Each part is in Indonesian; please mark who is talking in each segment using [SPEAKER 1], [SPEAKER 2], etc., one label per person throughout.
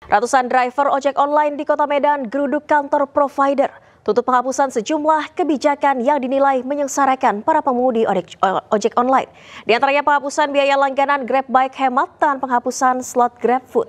[SPEAKER 1] Ratusan driver ojek online di Kota Medan geruduk kantor provider, tuntut penghapusan sejumlah kebijakan yang dinilai menyengsarakan para pengemudi ojek online. Di antaranya penghapusan biaya langganan Grab Bike Hemat dan penghapusan slot Grab Food.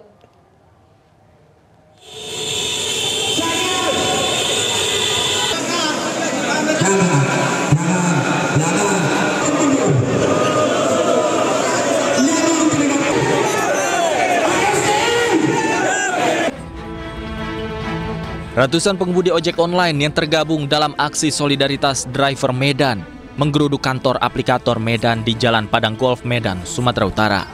[SPEAKER 2] Ratusan pengemudi ojek online yang tergabung dalam aksi solidaritas driver Medan menggeruduk kantor aplikator Medan di Jalan Padang Golf Medan, Sumatera Utara.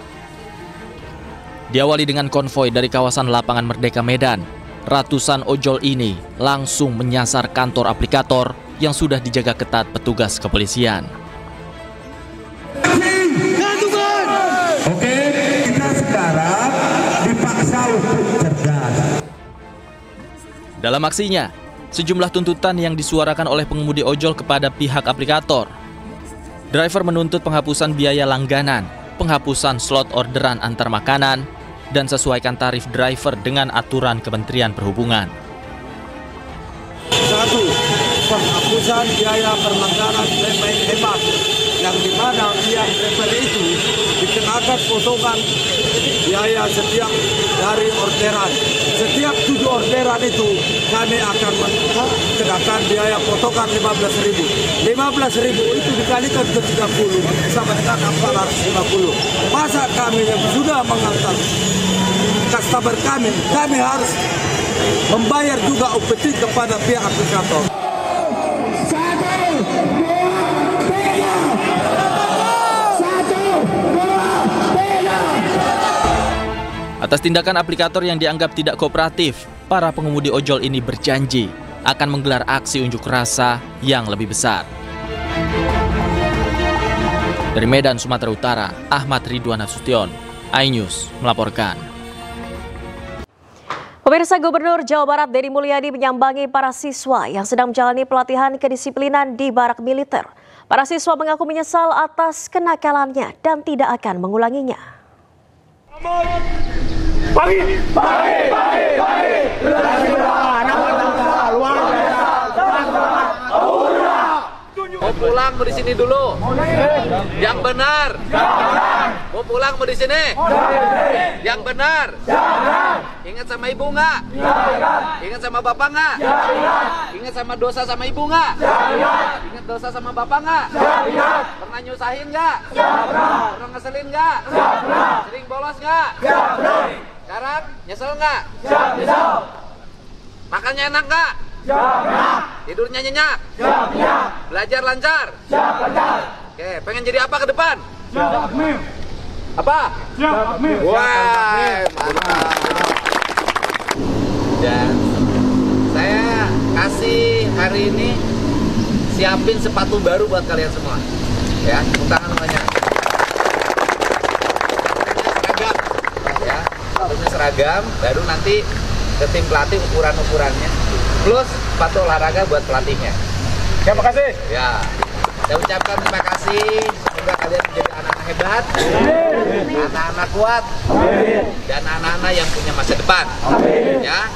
[SPEAKER 2] Diawali dengan konvoi dari kawasan Lapangan Merdeka Medan, ratusan ojol ini langsung menyasar kantor aplikator yang sudah dijaga ketat petugas kepolisian.
[SPEAKER 3] Oke, kita sekarang dipaksa untuk cerdas.
[SPEAKER 2] Dalam aksinya, sejumlah tuntutan yang disuarakan oleh pengemudi ojol kepada pihak aplikator. Driver menuntut penghapusan biaya langganan, penghapusan slot orderan antar makanan, dan sesuaikan tarif driver dengan aturan Kementerian Perhubungan.
[SPEAKER 4] 1. Penghapusan biaya perlangganan Grab Bike Hemat, yang dimana pihak driver itu dikenakan potongan biaya setiap dari orderan. Setiap 7 orderan itu kami akan kenakan biaya potongan 15.000. 15.000 itu dikalikan ke 30 sama dengan 450. Masa kami yang sudah mengantar customer kami harus membayar juga UPT kepada pihak aplikator.
[SPEAKER 2] Atas tindakan aplikator yang dianggap tidak kooperatif, para pengemudi ojol ini berjanji akan menggelar aksi unjuk rasa yang lebih besar. Dari Medan, Sumatera Utara, Ahmad Ridwan Nasution, iNews melaporkan.
[SPEAKER 1] Pemirsa, Gubernur Jawa Barat Deddy Mulyadi menyambangi para siswa yang sedang menjalani pelatihan kedisiplinan di barak militer. Para siswa mengaku menyesal atas kenakalannya dan tidak akan mengulanginya.
[SPEAKER 5] Mau pulang mau di sini dulu. Yang benar. Mau pulang mau di sini. Yang benar. Ingat sama ibu nggak? Ingat sama bapak nggak? Ingat sama dosa sama ibu nggak? Ingat dosa sama bapak nggak? Pernah nyusahin nggak? Pernah ngeselin nggak? Sering bolos nggak? Sekarang nyesel nggak? Makannya enak nggak? Tidurnya nyenyak? Belajar lancar? Oke, pengen jadi apa ke depan? Apa? Wah, mantap. Dan saya kasih hari ini siapin sepatu baru buat kalian semua. Ya, tepuk tangan banyak. Seragam, ya, sepatunya seragam. Baru nanti ke tim pelatih ukuran-ukurannya. Plus sepatu olahraga buat pelatihnya. Terima kasih. Ya, saya ucapkan terima kasih. Semoga kalian menjadi anak-anak hebat, anak-anak kuat, dan anak-anak yang punya masa depan. Ya,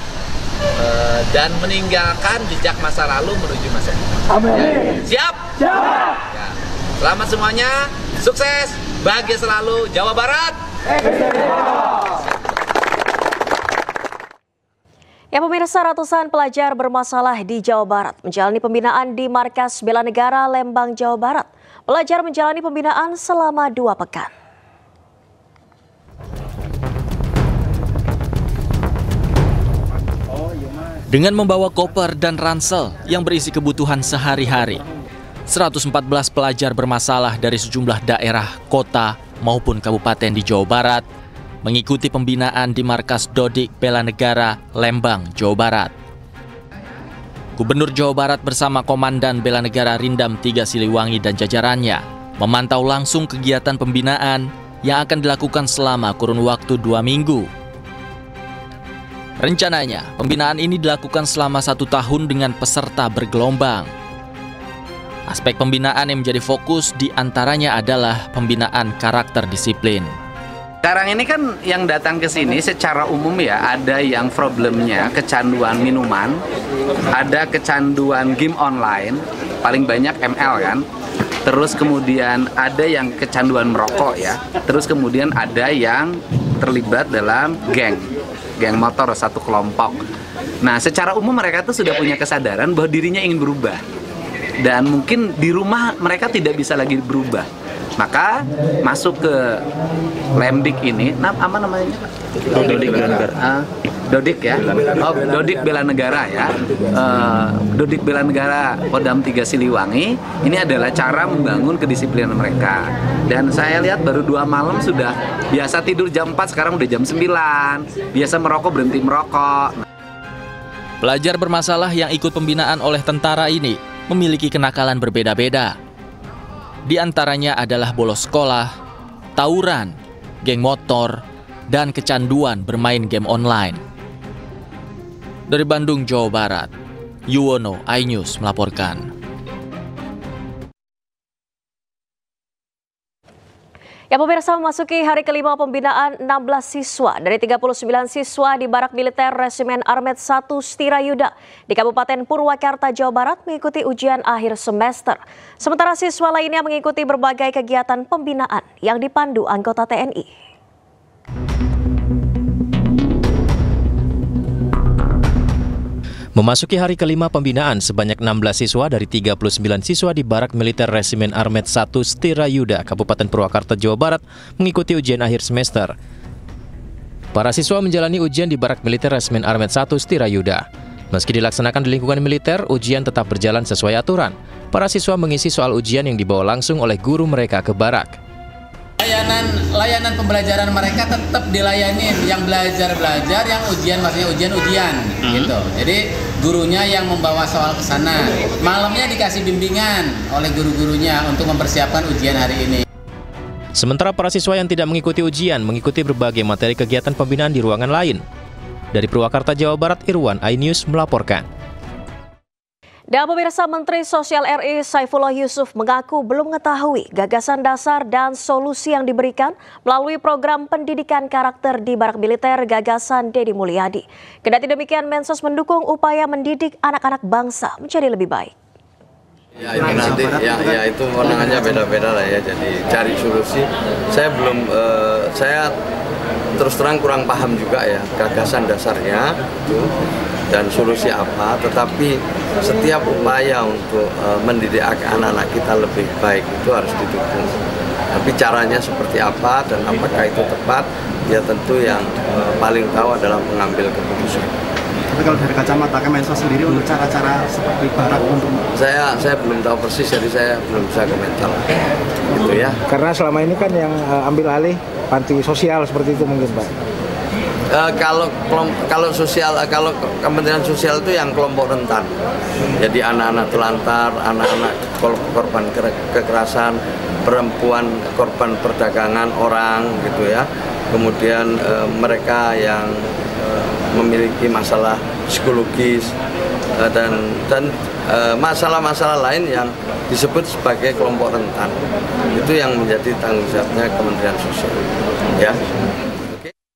[SPEAKER 5] dan meninggalkan jejak masa lalu menuju masa depan. Ya. Siap? Siap. Ya. Selamat semuanya, sukses, bahagia selalu, Jawa Barat.
[SPEAKER 1] Ya, pemirsa, ratusan pelajar bermasalah di Jawa Barat menjalani pembinaan di Markas Bela Negara Lembang, Jawa Barat. Pelajar menjalani pembinaan selama 2 pekan.
[SPEAKER 2] Dengan membawa koper dan ransel yang berisi kebutuhan sehari-hari, 114 pelajar bermasalah dari sejumlah daerah, kota, maupun kabupaten di Jawa Barat mengikuti pembinaan di Markas Dodik Bela Negara Lembang, Jawa Barat. Gubernur Jawa Barat bersama Komandan Bela Negara Rindam 3 Siliwangi dan jajarannya memantau langsung kegiatan pembinaan yang akan dilakukan selama kurun waktu 2 minggu. Rencananya, pembinaan ini dilakukan selama 1 tahun dengan peserta bergelombang. Aspek pembinaan yang menjadi fokus diantaranya adalah pembinaan karakter disiplin.
[SPEAKER 5] Sekarang ini kan yang datang ke sini secara umum ya, ada yang problemnya kecanduan minuman, ada kecanduan game online, paling banyak ML kan. Terus kemudian ada yang kecanduan merokok ya. Terus kemudian ada yang terlibat dalam geng motor satu kelompok. Nah, secara umum mereka tuh sudah punya kesadaran bahwa dirinya ingin berubah. Dan mungkin di rumah mereka tidak bisa lagi berubah. Maka masuk ke Lemdik ini, apa namanya Pak? Dodik Bela Negara. Dodik ya, Dodik Bela Negara ya. Dodik Bela Negara Kodam 3 Siliwangi. Ini adalah cara membangun kedisiplinan mereka. Dan saya lihat baru 2 malam sudah biasa tidur jam 4, sekarang udah jam 9. Biasa merokok berhenti merokok.
[SPEAKER 2] Pelajar bermasalah yang ikut pembinaan oleh tentara ini memiliki kenakalan berbeda-beda. Di antaranya adalah bolos sekolah, tawuran, geng motor, dan kecanduan bermain game online. Dari Bandung, Jawa Barat, Yuwono, iNews melaporkan.
[SPEAKER 1] Ya pemirsa, memasuki hari kelima pembinaan 16 siswa dari 39 siswa di Barak Militer Resimen Armet 1 Setirayuda di Kabupaten Purwakarta, Jawa Barat mengikuti ujian akhir semester. Sementara siswa lainnya mengikuti berbagai kegiatan pembinaan yang dipandu anggota TNI.
[SPEAKER 6] Memasuki hari kelima pembinaan, sebanyak 16 siswa dari 39 siswa di Barak Militer Resimen Armet 1 Setirayuda, Kabupaten Purwakarta, Jawa Barat, mengikuti ujian akhir semester. Para siswa menjalani ujian di Barak Militer Resimen Armet 1 Setirayuda. Meski dilaksanakan di lingkungan militer, ujian tetap berjalan sesuai aturan. Para siswa mengisi soal ujian yang dibawa langsung oleh guru mereka ke barak.
[SPEAKER 7] Layanan pembelajaran mereka tetap dilayani, yang belajar, yang ujian maksudnya ujian gitu. Jadi gurunya yang membawa soal ke sana. Malamnya dikasih bimbingan oleh guru-gurunya untuk mempersiapkan ujian hari ini.
[SPEAKER 6] Sementara para siswa yang tidak mengikuti ujian mengikuti berbagai materi kegiatan pembinaan di ruangan lain. Dari Purwakarta, Jawa Barat, Irwan, iNews melaporkan.
[SPEAKER 1] Dan pemirsa, Menteri Sosial RI Saifullah Yusuf mengaku belum mengetahui gagasan dasar dan solusi yang diberikan melalui program pendidikan karakter di Barak Militer gagasan Deddy Mulyadi. Kendati demikian, Mensos mendukung upaya mendidik anak-anak bangsa menjadi lebih baik.
[SPEAKER 8] Ya itu nanti, ya itu kewenangannya beda-beda lah ya, jadi cari solusi. Saya belum, saya terus terang kurang paham juga ya gagasan dasarnya itu dan solusi apa, tetapi setiap upaya untuk mendidik anak-anak kita lebih baik itu harus didukung. Tapi caranya seperti apa dan apakah itu tepat, ya tentu yang paling tahu adalah mengambil keputusan.
[SPEAKER 9] Tapi kalau dari kacamata Kemensos sendiri untuk cara-cara seperti Barak untuk
[SPEAKER 8] saya belum tahu persis, jadi saya belum bisa komentar gitu ya.
[SPEAKER 9] Karena selama ini kan yang ambil alih panti sosial seperti itu mungkin Pak.
[SPEAKER 8] Kalau sosial, kalau Kementerian Sosial itu yang kelompok rentan, jadi anak-anak telantar, anak-anak korban kekerasan, perempuan korban perdagangan orang gitu ya, kemudian mereka yang memiliki masalah psikologis dan masalah-masalah lain yang disebut sebagai kelompok rentan, itu yang menjadi tanggung jawabnya Kementerian Sosial ya.